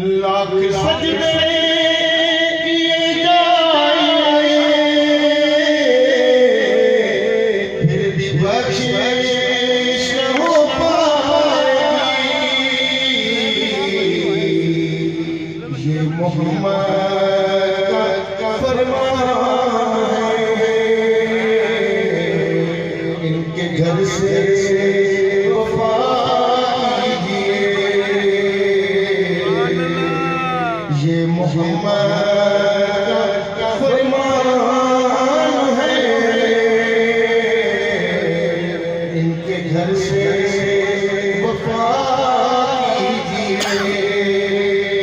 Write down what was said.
लाख सजदे किए जाए फिर भी बख्शिश न हो पाएगी। ये मोहम्मद का फरमान है, इनके घर से वफा कीजिए। ये मोहम्मद